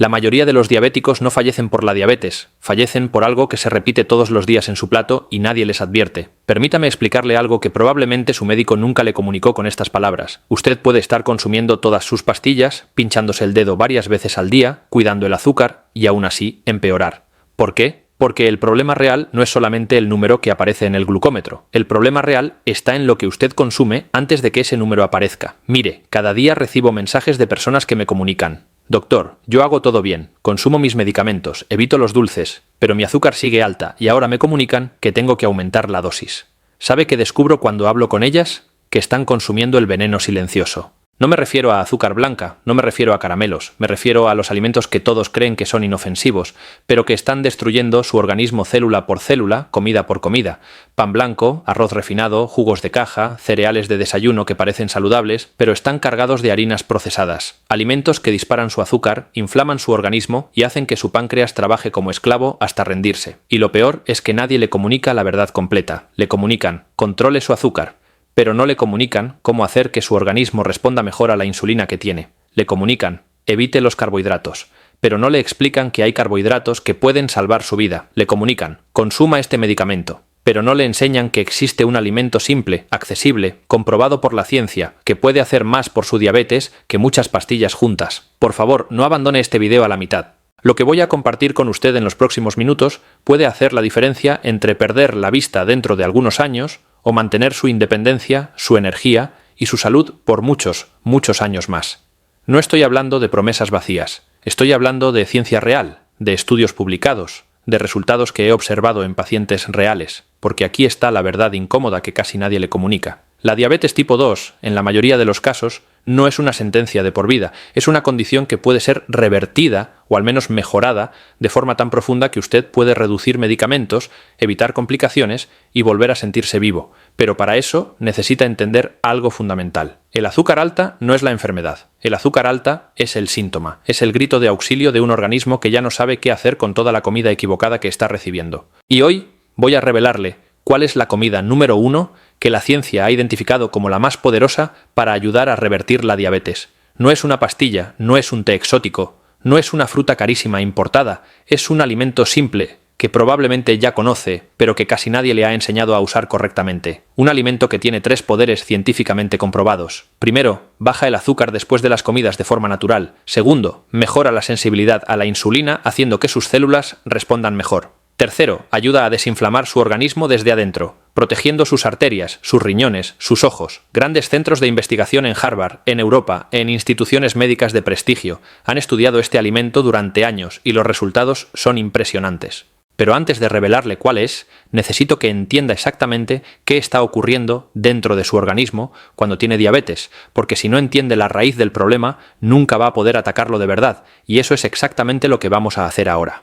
La mayoría de los diabéticos no fallecen por la diabetes, fallecen por algo que se repite todos los días en su plato y nadie les advierte. Permítame explicarle algo que probablemente su médico nunca le comunicó con estas palabras. Usted puede estar consumiendo todas sus pastillas, pinchándose el dedo varias veces al día, cuidando el azúcar y aún así empeorar. ¿Por qué? Porque el problema real no es solamente el número que aparece en el glucómetro. El problema real está en lo que usted consume antes de que ese número aparezca. Mire, cada día recibo mensajes de personas que me comunican: doctor, yo hago todo bien, consumo mis medicamentos, evito los dulces, pero mi azúcar sigue alta y ahora me comunican que tengo que aumentar la dosis. ¿Sabe qué descubro cuando hablo con ellas? Que están consumiendo el veneno silencioso. No me refiero a azúcar blanca, no me refiero a caramelos, me refiero a los alimentos que todos creen que son inofensivos, pero que están destruyendo su organismo célula por célula, comida por comida. Pan blanco, arroz refinado, jugos de caja, cereales de desayuno que parecen saludables, pero están cargados de harinas procesadas. Alimentos que disparan su azúcar, inflaman su organismo y hacen que su páncreas trabaje como esclavo hasta rendirse. Y lo peor es que nadie le comunica la verdad completa. Le comunican: controle su azúcar. Pero no le comunican cómo hacer que su organismo responda mejor a la insulina que tiene. Le comunican: evite los carbohidratos. Pero no le explican que hay carbohidratos que pueden salvar su vida. Le comunican: consuma este medicamento. Pero no le enseñan que existe un alimento simple, accesible, comprobado por la ciencia, que puede hacer más por su diabetes que muchas pastillas juntas. Por favor, no abandone este video a la mitad. Lo que voy a compartir con usted en los próximos minutos puede hacer la diferencia entre perder la vista dentro de algunos años o mantener su independencia, su energía y su salud por muchos, muchos años más. No estoy hablando de promesas vacías, estoy hablando de ciencia real, de estudios publicados, de resultados que he observado en pacientes reales, porque aquí está la verdad incómoda que casi nadie le comunica. La diabetes tipo 2, en la mayoría de los casos, no es una sentencia de por vida, es una condición que puede ser revertida o al menos mejorada de forma tan profunda que usted puede reducir medicamentos, evitar complicaciones y volver a sentirse vivo. Pero para eso necesita entender algo fundamental. El azúcar alta no es la enfermedad. El azúcar alta es el síntoma, es el grito de auxilio de un organismo que ya no sabe qué hacer con toda la comida equivocada que está recibiendo. Y hoy voy a revelarle cuál es la comida número 1 que la ciencia ha identificado como la más poderosa para ayudar a revertir la diabetes. No es una pastilla, no es un té exótico, no es una fruta carísima importada, es un alimento simple que probablemente ya conoce, pero que casi nadie le ha enseñado a usar correctamente. Un alimento que tiene 3 poderes científicamente comprobados. Primero, baja el azúcar después de las comidas de forma natural. Segundo, mejora la sensibilidad a la insulina, haciendo que sus células respondan mejor. Tercero, ayuda a desinflamar su organismo desde adentro, protegiendo sus arterias, sus riñones, sus ojos. Grandes centros de investigación en Harvard, en Europa, en instituciones médicas de prestigio, han estudiado este alimento durante años y los resultados son impresionantes. Pero antes de revelarle cuál es, necesito que entienda exactamente qué está ocurriendo dentro de su organismo cuando tiene diabetes, porque si no entiende la raíz del problema, nunca va a poder atacarlo de verdad, y eso es exactamente lo que vamos a hacer ahora.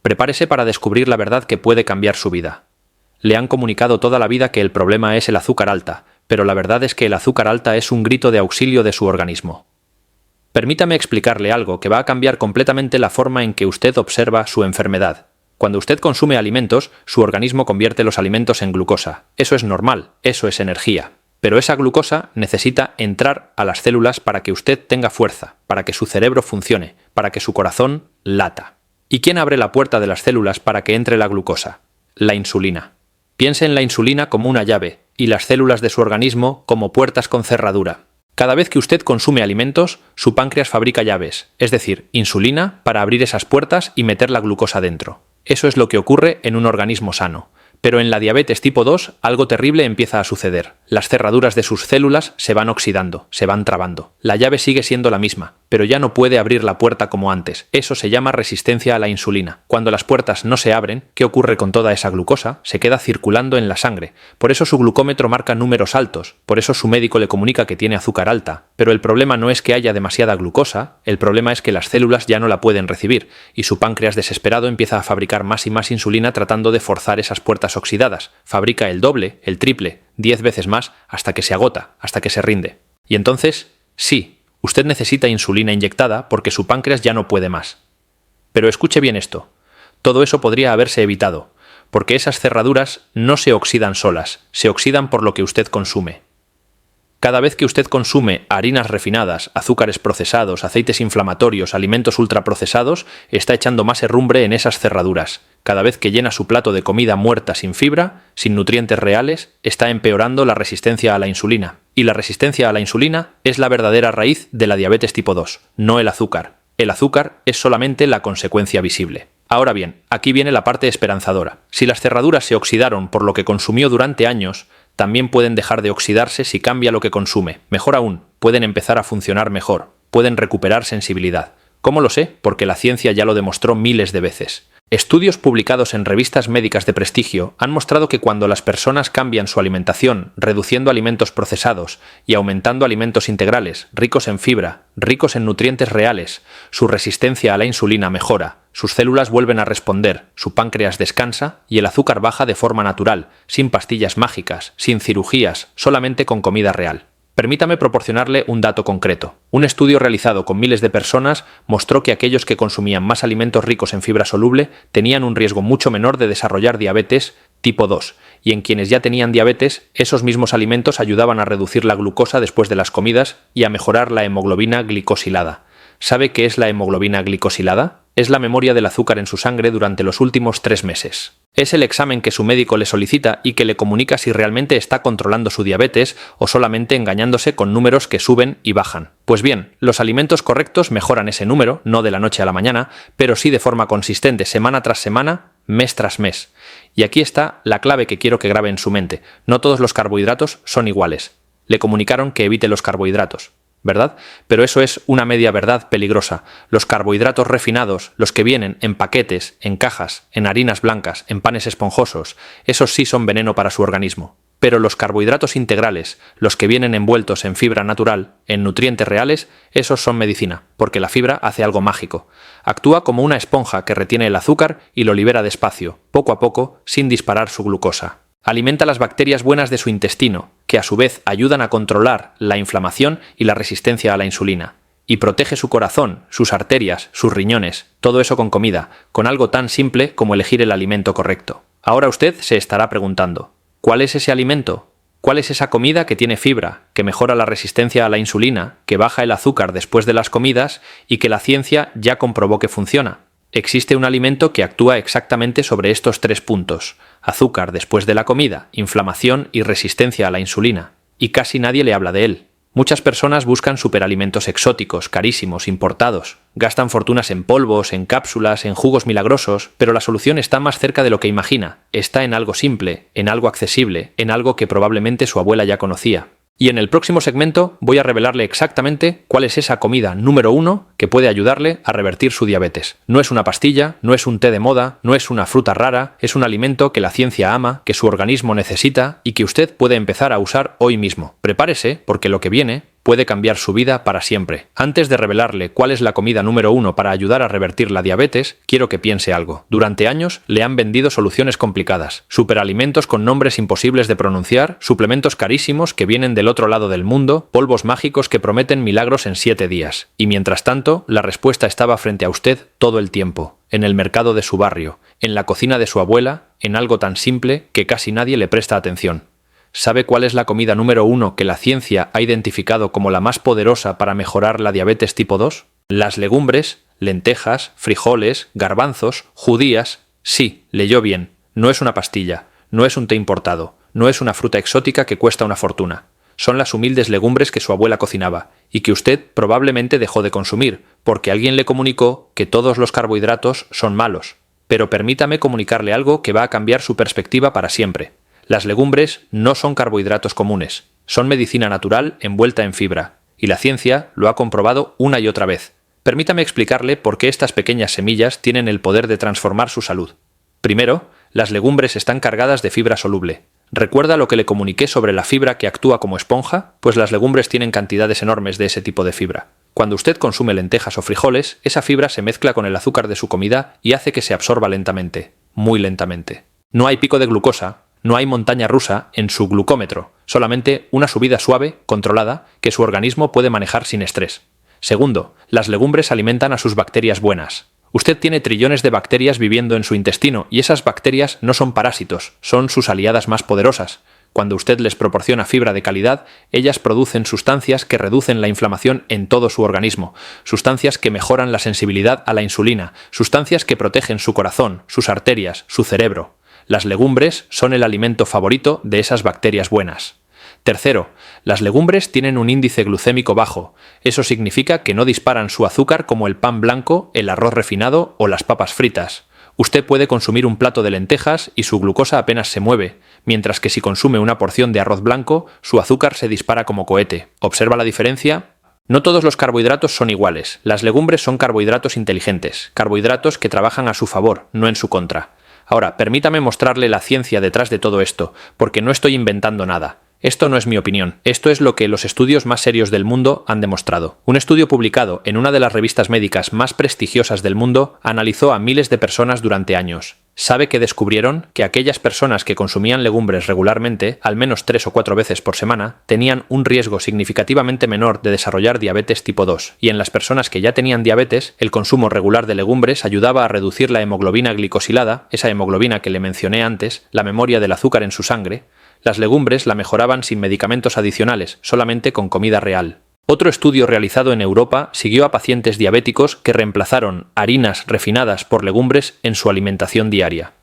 Prepárese para descubrir la verdad que puede cambiar su vida. Le han comunicado toda la vida que el problema es el azúcar alta, pero la verdad es que el azúcar alta es un grito de auxilio de su organismo. Permítame explicarle algo que va a cambiar completamente la forma en que usted observa su enfermedad. Cuando usted consume alimentos, su organismo convierte los alimentos en glucosa. Eso es normal, eso es energía. Pero esa glucosa necesita entrar a las células para que usted tenga fuerza, para que su cerebro funcione, para que su corazón lata. ¿Y quién abre la puerta de las células para que entre la glucosa? La insulina. Piense en la insulina como una llave y las células de su organismo como puertas con cerradura. Cada vez que usted consume alimentos, su páncreas fabrica llaves, es decir, insulina para abrir esas puertas y meter la glucosa dentro. Eso es lo que ocurre en un organismo sano. Pero en la diabetes tipo 2 algo terrible empieza a suceder. Las cerraduras de sus células se van oxidando, se van trabando. La llave sigue siendo la misma, pero ya no puede abrir la puerta como antes. Eso se llama resistencia a la insulina. Cuando las puertas no se abren, ¿qué ocurre con toda esa glucosa? Se queda circulando en la sangre. Por eso su glucómetro marca números altos. Por eso su médico le comunica que tiene azúcar alta. Pero el problema no es que haya demasiada glucosa, el problema es que las células ya no la pueden recibir, y su páncreas desesperado empieza a fabricar más y más insulina tratando de forzar esas puertas oxidadas. Fabrica el doble, el triple, 10 veces más hasta que se agota, hasta que se rinde. Y entonces, sí, usted necesita insulina inyectada porque su páncreas ya no puede más. Pero escuche bien esto. Todo eso podría haberse evitado, porque esas cerraduras no se oxidan solas, se oxidan por lo que usted consume. Cada vez que usted consume harinas refinadas, azúcares procesados, aceites inflamatorios, alimentos ultraprocesados, está echando más herrumbre en esas cerraduras. Cada vez que llena su plato de comida muerta sin fibra, sin nutrientes reales, está empeorando la resistencia a la insulina. Y la resistencia a la insulina es la verdadera raíz de la diabetes tipo 2, no el azúcar. El azúcar es solamente la consecuencia visible. Ahora bien, aquí viene la parte esperanzadora. Si las cerraduras se oxidaron por lo que consumió durante años, también pueden dejar de oxidarse si cambia lo que consume. Mejor aún, pueden empezar a funcionar mejor, pueden recuperar sensibilidad. ¿Cómo lo sé? Porque la ciencia ya lo demostró miles de veces. Estudios publicados en revistas médicas de prestigio han mostrado que cuando las personas cambian su alimentación, reduciendo alimentos procesados y aumentando alimentos integrales, ricos en fibra, ricos en nutrientes reales, su resistencia a la insulina mejora, sus células vuelven a responder, su páncreas descansa y el azúcar baja de forma natural, sin pastillas mágicas, sin cirugías, solamente con comida real. Permítame proporcionarle un dato concreto. Un estudio realizado con miles de personas mostró que aquellos que consumían más alimentos ricos en fibra soluble tenían un riesgo mucho menor de desarrollar diabetes tipo 2, y en quienes ya tenían diabetes, esos mismos alimentos ayudaban a reducir la glucosa después de las comidas y a mejorar la hemoglobina glicosilada. ¿Sabe qué es la hemoglobina glicosilada? Es la memoria del azúcar en su sangre durante los últimos 3 meses. Es el examen que su médico le solicita y que le comunica si realmente está controlando su diabetes o solamente engañándose con números que suben y bajan. Pues bien, los alimentos correctos mejoran ese número, no de la noche a la mañana, pero sí de forma consistente, semana tras semana, mes tras mes. Y aquí está la clave que quiero que grabe en su mente. No todos los carbohidratos son iguales. Le comunicaron que evite los carbohidratos, ¿verdad? Pero eso es una media verdad peligrosa. Los carbohidratos refinados, los que vienen en paquetes, en cajas, en harinas blancas, en panes esponjosos, esos sí son veneno para su organismo. Pero los carbohidratos integrales, los que vienen envueltos en fibra natural, en nutrientes reales, esos son medicina, porque la fibra hace algo mágico. Actúa como una esponja que retiene el azúcar y lo libera despacio, poco a poco, sin disparar su glucosa. Alimenta las bacterias buenas de su intestino, que a su vez ayudan a controlar la inflamación y la resistencia a la insulina. Y protege su corazón, sus arterias, sus riñones, todo eso con comida, con algo tan simple como elegir el alimento correcto. Ahora usted se estará preguntando, ¿cuál es ese alimento? ¿Cuál es esa comida que tiene fibra, que mejora la resistencia a la insulina, que baja el azúcar después de las comidas y que la ciencia ya comprobó que funciona? Existe un alimento que actúa exactamente sobre estos 3 puntos: azúcar después de la comida, inflamación y resistencia a la insulina. Y casi nadie le habla de él. Muchas personas buscan superalimentos exóticos, carísimos, importados. Gastan fortunas en polvos, en cápsulas, en jugos milagrosos, pero la solución está más cerca de lo que imagina. Está en algo simple, en algo accesible, en algo que probablemente su abuela ya conocía. Y en el próximo segmento voy a revelarle exactamente cuál es esa comida número 1 que puede ayudarle a revertir su diabetes. No es una pastilla, no es un té de moda, no es una fruta rara, es un alimento que la ciencia ama, que su organismo necesita y que usted puede empezar a usar hoy mismo. Prepárese, porque lo que viene puede cambiar su vida para siempre. Antes de revelarle cuál es la comida número 1 para ayudar a revertir la diabetes, quiero que piense algo. Durante años le han vendido soluciones complicadas, superalimentos con nombres imposibles de pronunciar, suplementos carísimos que vienen del otro lado del mundo, polvos mágicos que prometen milagros en 7 días. Y mientras tanto, la respuesta estaba frente a usted todo el tiempo, en el mercado de su barrio, en la cocina de su abuela, en algo tan simple que casi nadie le presta atención. ¿Sabe cuál es la comida número 1 que la ciencia ha identificado como la más poderosa para mejorar la diabetes tipo 2? Las legumbres, lentejas, frijoles, garbanzos, judías. Sí, leyó bien. No es una pastilla, no es un té importado, no es una fruta exótica que cuesta una fortuna. Son las humildes legumbres que su abuela cocinaba y que usted probablemente dejó de consumir, porque alguien le comunicó que todos los carbohidratos son malos. Pero permítame comunicarle algo que va a cambiar su perspectiva para siempre. Las legumbres no son carbohidratos comunes, son medicina natural envuelta en fibra, y la ciencia lo ha comprobado una y otra vez. Permítame explicarle por qué estas pequeñas semillas tienen el poder de transformar su salud. Primero, las legumbres están cargadas de fibra soluble. ¿Recuerda lo que le comuniqué sobre la fibra que actúa como esponja? Pues las legumbres tienen cantidades enormes de ese tipo de fibra. Cuando usted consume lentejas o frijoles, esa fibra se mezcla con el azúcar de su comida y hace que se absorba lentamente, muy lentamente. No hay pico de glucosa, no hay montaña rusa en su glucómetro, solamente una subida suave, controlada, que su organismo puede manejar sin estrés. Segundo, las legumbres alimentan a sus bacterias buenas. Usted tiene trillones de bacterias viviendo en su intestino y esas bacterias no son parásitos, son sus aliadas más poderosas. Cuando usted les proporciona fibra de calidad, ellas producen sustancias que reducen la inflamación en todo su organismo, sustancias que mejoran la sensibilidad a la insulina, sustancias que protegen su corazón, sus arterias, su cerebro. Las legumbres son el alimento favorito de esas bacterias buenas. Tercero, las legumbres tienen un índice glucémico bajo. Eso significa que no disparan su azúcar como el pan blanco, el arroz refinado o las papas fritas. Usted puede consumir un plato de lentejas y su glucosa apenas se mueve, mientras que si consume una porción de arroz blanco, su azúcar se dispara como cohete. ¿Observa la diferencia? No todos los carbohidratos son iguales. Las legumbres son carbohidratos inteligentes, carbohidratos que trabajan a su favor, no en su contra. Ahora, permítame mostrarle la ciencia detrás de todo esto, porque no estoy inventando nada. Esto no es mi opinión, esto es lo que los estudios más serios del mundo han demostrado. Un estudio publicado en una de las revistas médicas más prestigiosas del mundo analizó a miles de personas durante años. ¿Sabe qué descubrieron? Que aquellas personas que consumían legumbres regularmente, al menos 3 o 4 veces por semana, tenían un riesgo significativamente menor de desarrollar diabetes tipo 2, y en las personas que ya tenían diabetes, el consumo regular de legumbres ayudaba a reducir la hemoglobina glicosilada, esa hemoglobina que le mencioné antes, la memoria del azúcar en su sangre. Las legumbres la mejoraban sin medicamentos adicionales, solamente con comida real. Otro estudio realizado en Europa siguió a pacientes diabéticos que reemplazaron harinas refinadas por legumbres en su alimentación diaria.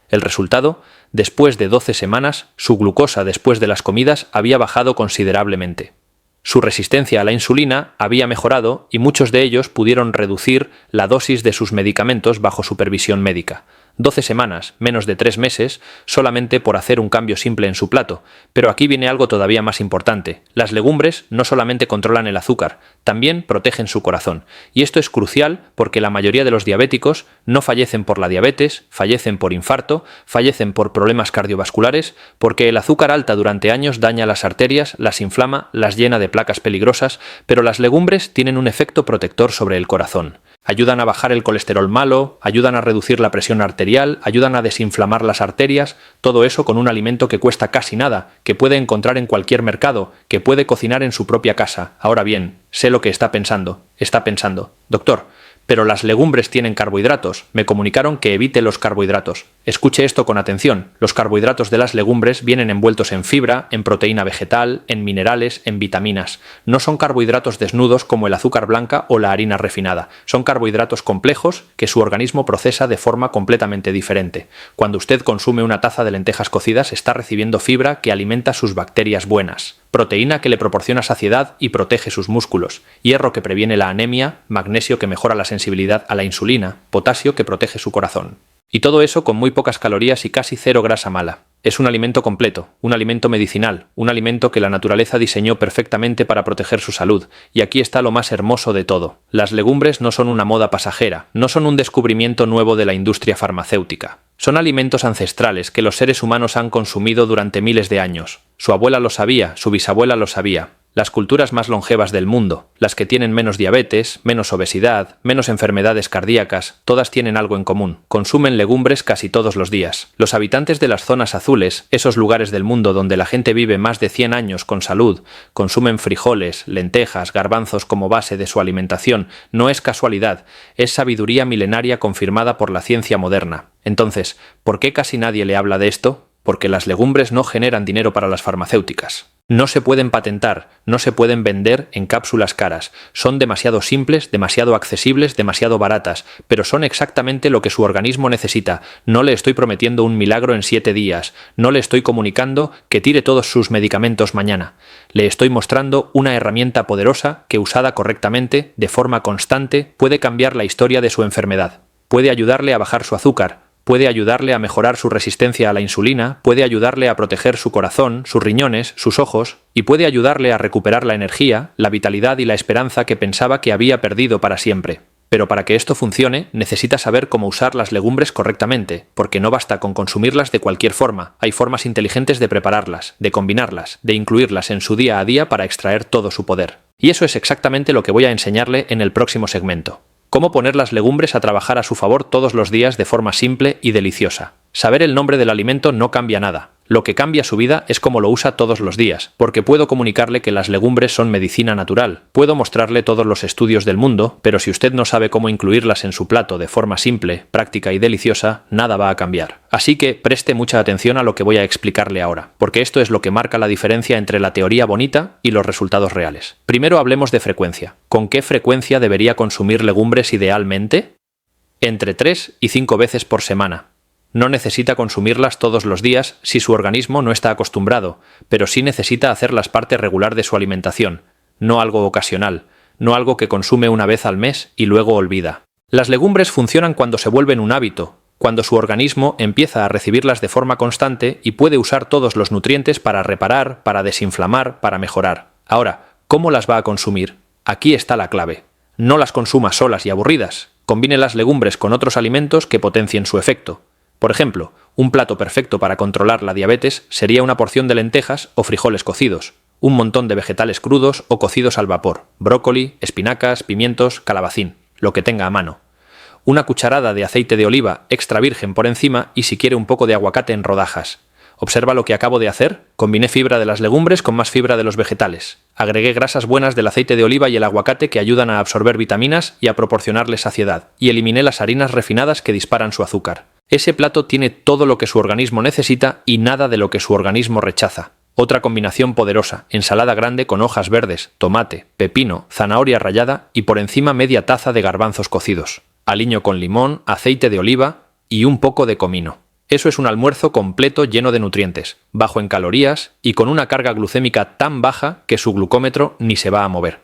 El resultado, después de 12 semanas, su glucosa después de las comidas había bajado considerablemente. Su resistencia a la insulina había mejorado y muchos de ellos pudieron reducir la dosis de sus medicamentos bajo supervisión médica. 12 semanas, menos de 3 meses, solamente por hacer un cambio simple en su plato. Pero aquí viene algo todavía más importante. Las legumbres no solamente controlan el azúcar, también protegen su corazón. Y esto es crucial porque la mayoría de los diabéticos no fallecen por la diabetes, fallecen por infarto, fallecen por problemas cardiovasculares, porque el azúcar alta durante años daña las arterias, las inflama, las llena de placas peligrosas, pero las legumbres tienen un efecto protector sobre el corazón. Ayudan a bajar el colesterol malo, ayudan a reducir la presión arterial, ayudan a desinflamar las arterias, todo eso con un alimento que cuesta casi nada, que puede encontrar en cualquier mercado, que puede cocinar en su propia casa. Ahora bien, sé lo que está pensando. Está pensando, doctor, pero las legumbres tienen carbohidratos. Me comunicaron que evite los carbohidratos. Escuche esto con atención. Los carbohidratos de las legumbres vienen envueltos en fibra, en proteína vegetal, en minerales, en vitaminas. No son carbohidratos desnudos como el azúcar blanca o la harina refinada. Son carbohidratos complejos que su organismo procesa de forma completamente diferente. Cuando usted consume una taza de lentejas cocidas, está recibiendo fibra que alimenta sus bacterias buenas, proteína que le proporciona saciedad y protege sus músculos, hierro que previene la anemia, magnesio que mejora la sensibilidad a la insulina, potasio que protege su corazón. Y todo eso con muy pocas calorías y casi cero grasa mala. Es un alimento completo, un alimento medicinal, un alimento que la naturaleza diseñó perfectamente para proteger su salud. Y aquí está lo más hermoso de todo. Las legumbres no son una moda pasajera, no son un descubrimiento nuevo de la industria farmacéutica. Son alimentos ancestrales que los seres humanos han consumido durante miles de años. Su abuela lo sabía, su bisabuela lo sabía. Las culturas más longevas del mundo, las que tienen menos diabetes, menos obesidad, menos enfermedades cardíacas, todas tienen algo en común. Consumen legumbres casi todos los días. Los habitantes de las zonas azules, esos lugares del mundo donde la gente vive más de 100 años con salud, consumen frijoles, lentejas, garbanzos como base de su alimentación. No es casualidad, es sabiduría milenaria confirmada por la ciencia moderna. Entonces, ¿por qué casi nadie le habla de esto? Porque las legumbres no generan dinero para las farmacéuticas. No se pueden patentar, no se pueden vender en cápsulas caras. Son demasiado simples, demasiado accesibles, demasiado baratas, pero son exactamente lo que su organismo necesita. No le estoy prometiendo un milagro en 7 días, no le estoy comunicando que tire todos sus medicamentos mañana. Le estoy mostrando una herramienta poderosa que, usada correctamente, de forma constante, puede cambiar la historia de su enfermedad. Puede ayudarle a bajar su azúcar, puede ayudarle a mejorar su resistencia a la insulina, puede ayudarle a proteger su corazón, sus riñones, sus ojos, y puede ayudarle a recuperar la energía, la vitalidad y la esperanza que pensaba que había perdido para siempre. Pero para que esto funcione, necesita saber cómo usar las legumbres correctamente, porque no basta con consumirlas de cualquier forma. Hay formas inteligentes de prepararlas, de combinarlas, de incluirlas en su día a día para extraer todo su poder. Y eso es exactamente lo que voy a enseñarle en el próximo segmento. Cómo poner las legumbres a trabajar a su favor todos los días de forma simple y deliciosa. Saber el nombre del alimento no cambia nada. Lo que cambia su vida es cómo lo usa todos los días, porque puedo comunicarle que las legumbres son medicina natural, puedo mostrarle todos los estudios del mundo, pero si usted no sabe cómo incluirlas en su plato de forma simple, práctica y deliciosa, nada va a cambiar. Así que preste mucha atención a lo que voy a explicarle ahora, porque esto es lo que marca la diferencia entre la teoría bonita y los resultados reales. Primero hablemos de frecuencia. ¿Con qué frecuencia debería consumir legumbres idealmente? Entre 3 y 5 veces por semana. No necesita consumirlas todos los días si su organismo no está acostumbrado, pero sí necesita hacerlas parte regular de su alimentación, no algo ocasional, no algo que consume una vez al mes y luego olvida. Las legumbres funcionan cuando se vuelven un hábito, cuando su organismo empieza a recibirlas de forma constante y puede usar todos los nutrientes para reparar, para desinflamar, para mejorar. Ahora, ¿cómo las va a consumir? Aquí está la clave. No las consuma solas y aburridas. Combine las legumbres con otros alimentos que potencien su efecto. Por ejemplo, un plato perfecto para controlar la diabetes sería una porción de lentejas o frijoles cocidos, un montón de vegetales crudos o cocidos al vapor, brócoli, espinacas, pimientos, calabacín, lo que tenga a mano. Una cucharada de aceite de oliva extra virgen por encima y si quiere un poco de aguacate en rodajas. ¿Observa lo que acabo de hacer? Combiné fibra de las legumbres con más fibra de los vegetales. Agregué grasas buenas del aceite de oliva y el aguacate que ayudan a absorber vitaminas y a proporcionarle saciedad, y eliminé las harinas refinadas que disparan su azúcar. Ese plato tiene todo lo que su organismo necesita y nada de lo que su organismo rechaza. Otra combinación poderosa, ensalada grande con hojas verdes, tomate, pepino, zanahoria rallada y por encima media taza de garbanzos cocidos. Aliño con limón, aceite de oliva y un poco de comino. Eso es un almuerzo completo lleno de nutrientes, bajo en calorías y con una carga glucémica tan baja que su glucómetro ni se va a mover.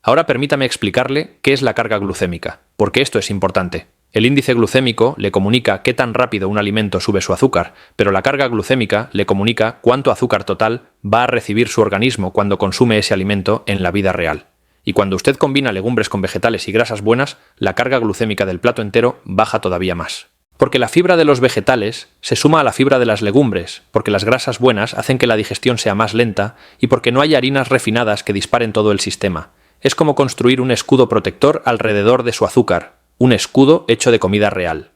Ahora permítame explicarle qué es la carga glucémica, porque esto es importante. El índice glucémico le comunica qué tan rápido un alimento sube su azúcar, pero la carga glucémica le comunica cuánto azúcar total va a recibir su organismo cuando consume ese alimento en la vida real. Y cuando usted combina legumbres con vegetales y grasas buenas, la carga glucémica del plato entero baja todavía más. Porque la fibra de los vegetales se suma a la fibra de las legumbres, porque las grasas buenas hacen que la digestión sea más lenta y porque no hay harinas refinadas que disparen todo el sistema. Es como construir un escudo protector alrededor de su azúcar, un escudo hecho de comida real.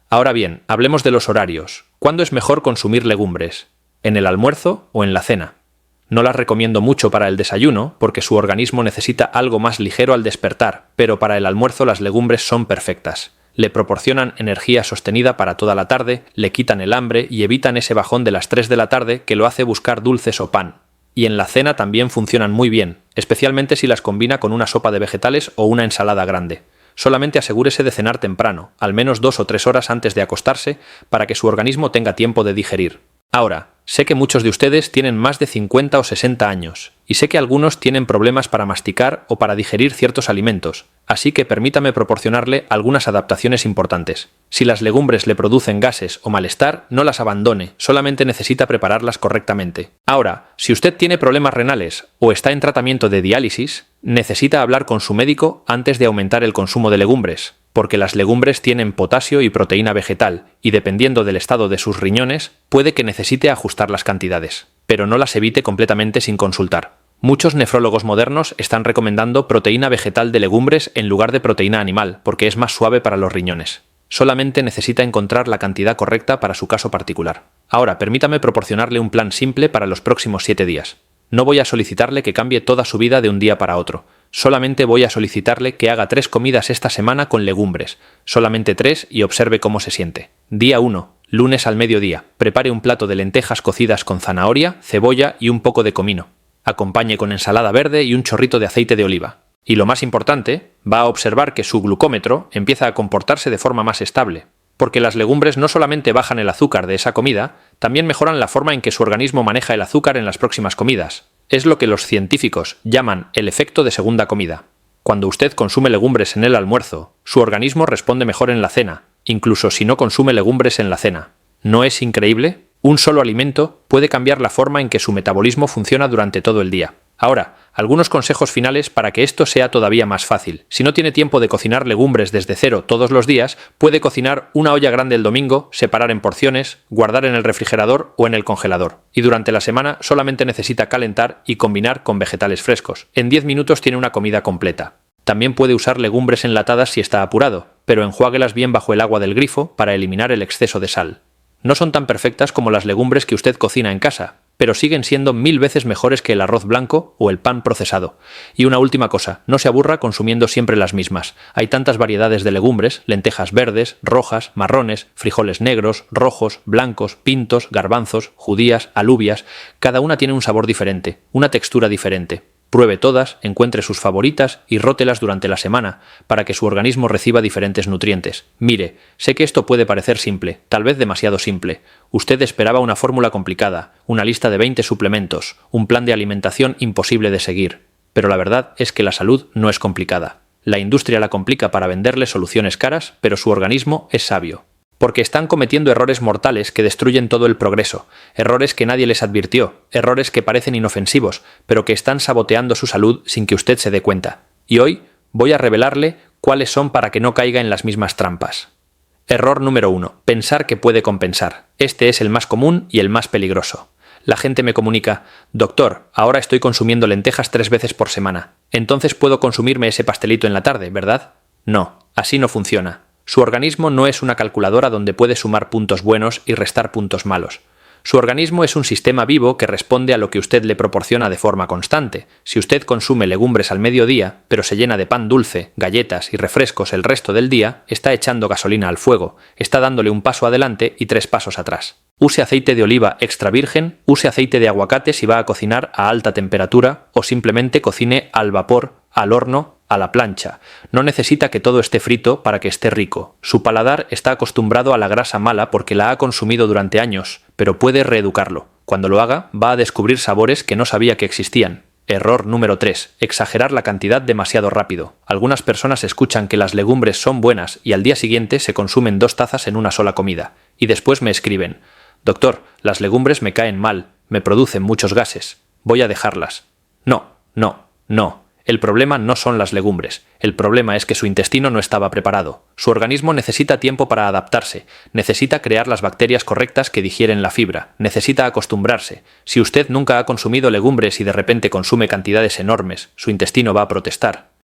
Ahora bien, hablemos de los horarios. ¿Cuándo es mejor consumir legumbres? ¿En el almuerzo o en la cena? No las recomiendo mucho para el desayuno, porque su organismo necesita algo más ligero al despertar, pero para el almuerzo las legumbres son perfectas. Le proporcionan energía sostenida para toda la tarde, le quitan el hambre y evitan ese bajón de las 3 de la tarde que lo hace buscar dulces o pan. Y en la cena también funcionan muy bien, especialmente si las combina con una sopa de vegetales o una ensalada grande. Solamente asegúrese de cenar temprano, al menos 2 o 3 horas antes de acostarse, para que su organismo tenga tiempo de digerir. Ahora, sé que muchos de ustedes tienen más de 50 o 60 años, y sé que algunos tienen problemas para masticar o para digerir ciertos alimentos, así que permítame proporcionarle algunas adaptaciones importantes. Si las legumbres le producen gases o malestar, no las abandone, solamente necesita prepararlas correctamente. Ahora, si usted tiene problemas renales o está en tratamiento de diálisis, necesita hablar con su médico antes de aumentar el consumo de legumbres, porque las legumbres tienen potasio y proteína vegetal, y dependiendo del estado de sus riñones, puede que necesite ajustar las cantidades, pero no las evite completamente sin consultar. Muchos nefrólogos modernos están recomendando proteína vegetal de legumbres en lugar de proteína animal, porque es más suave para los riñones. Solamente necesita encontrar la cantidad correcta para su caso particular. Ahora, permítame proporcionarle un plan simple para los próximos 7 días. No voy a solicitarle que cambie toda su vida de un día para otro. Solamente voy a solicitarle que haga 3 comidas esta semana con legumbres. Solamente 3 y observe cómo se siente. Día 1. Lunes al mediodía. Prepare un plato de lentejas cocidas con zanahoria, cebolla y un poco de comino. Acompañe con ensalada verde y un chorrito de aceite de oliva. Y lo más importante, va a observar que su glucómetro empieza a comportarse de forma más estable, porque las legumbres no solamente bajan el azúcar de esa comida, también mejoran la forma en que su organismo maneja el azúcar en las próximas comidas. Es lo que los científicos llaman el efecto de segunda comida. Cuando usted consume legumbres en el almuerzo, su organismo responde mejor en la cena, incluso si no consume legumbres en la cena. ¿No es increíble? Un solo alimento puede cambiar la forma en que su metabolismo funciona durante todo el día. Ahora, algunos consejos finales para que esto sea todavía más fácil. Si no tiene tiempo de cocinar legumbres desde cero todos los días, puede cocinar una olla grande el domingo, separar en porciones, guardar en el refrigerador o en el congelador. Y durante la semana solamente necesita calentar y combinar con vegetales frescos. En 10 minutos tiene una comida completa. También puede usar legumbres enlatadas si está apurado, pero enjuáguelas bien bajo el agua del grifo para eliminar el exceso de sal. No son tan perfectas como las legumbres que usted cocina en casa, pero siguen siendo 1000 veces mejores que el arroz blanco o el pan procesado. Y una última cosa, no se aburra consumiendo siempre las mismas. Hay tantas variedades de legumbres, lentejas verdes, rojas, marrones, frijoles negros, rojos, blancos, pintos, garbanzos, judías, alubias. Cada una tiene un sabor diferente, una textura diferente. Pruebe todas, encuentre sus favoritas y rótelas durante la semana para que su organismo reciba diferentes nutrientes. Mire, sé que esto puede parecer simple, tal vez demasiado simple. Usted esperaba una fórmula complicada, una lista de 20 suplementos, un plan de alimentación imposible de seguir. Pero la verdad es que la salud no es complicada. La industria la complica para venderle soluciones caras, pero su organismo es sabio. Porque están cometiendo errores mortales que destruyen todo el progreso, errores que nadie les advirtió, errores que parecen inofensivos, pero que están saboteando su salud sin que usted se dé cuenta. Y hoy voy a revelarle cuáles son para que no caiga en las mismas trampas. Error número 1. Pensar que puede compensar. Este es el más común y el más peligroso. La gente me comunica: doctor, ahora estoy consumiendo lentejas 3 veces por semana. Entonces puedo consumirme ese pastelito en la tarde, ¿verdad? No, así no funciona. Su organismo no es una calculadora donde puede sumar puntos buenos y restar puntos malos. Su organismo es un sistema vivo que responde a lo que usted le proporciona de forma constante. Si usted consume legumbres al mediodía, pero se llena de pan dulce, galletas y refrescos el resto del día, está echando gasolina al fuego, está dándole un paso adelante y 3 pasos atrás. Use aceite de oliva extra virgen, use aceite de aguacate si va a cocinar a alta temperatura o simplemente cocine al vapor, al horno, a la plancha. No necesita que todo esté frito para que esté rico. Su paladar está acostumbrado a la grasa mala porque la ha consumido durante años, pero puede reeducarlo. Cuando lo haga, va a descubrir sabores que no sabía que existían. Error número 3. Exagerar la cantidad demasiado rápido. Algunas personas escuchan que las legumbres son buenas y al día siguiente se consumen 2 tazas en una sola comida. Y después me escriben: doctor, las legumbres me caen mal, me producen muchos gases. Voy a dejarlas. No. El problema no son las legumbres. El problema es que su intestino no estaba preparado. Su organismo necesita tiempo para adaptarse. Necesita crear las bacterias correctas que digieren la fibra. Necesita acostumbrarse. Si usted nunca ha consumido legumbres y de repente consume cantidades enormes, su intestino va a protestar.